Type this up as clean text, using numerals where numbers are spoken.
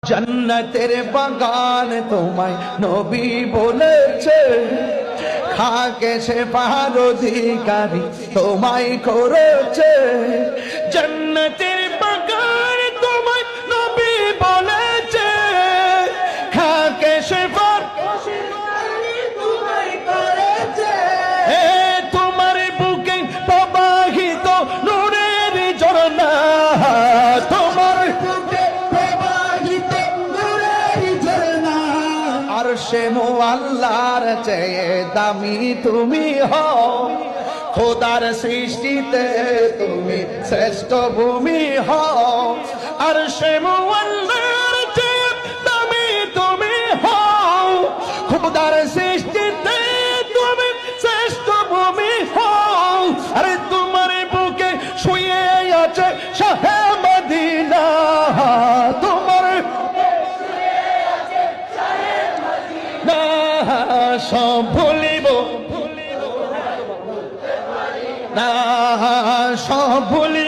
জান্নাতের বাগান তোমায় নবী বলেছে, খাকে সে পাহাড় অধিকারী তোমায় করেছে। জান্নাতের বাগান তোমায় নবী বলেছে, খাকে সে পাহাড় তোমায় করেছে। তোমার বুকে প্রবাহিত নূরের ঝরনা, তোমার আরশে মুআল্লার চেয়ে দামি তুমি হও, খোদার সৃষ্টিতে তুমি শ্রেষ্ঠ ভূমি হও। আরশে মুআল্লার চেয়ে দামি তুমি হও, খোদার সৃষ্টিতে তুমি শ্রেষ্ঠ ভূমি হও। আরে তোমার বুকে শুয়ে আছে শাহে মদিনা, তোমার সব ভুলিব না, সব ভুলিব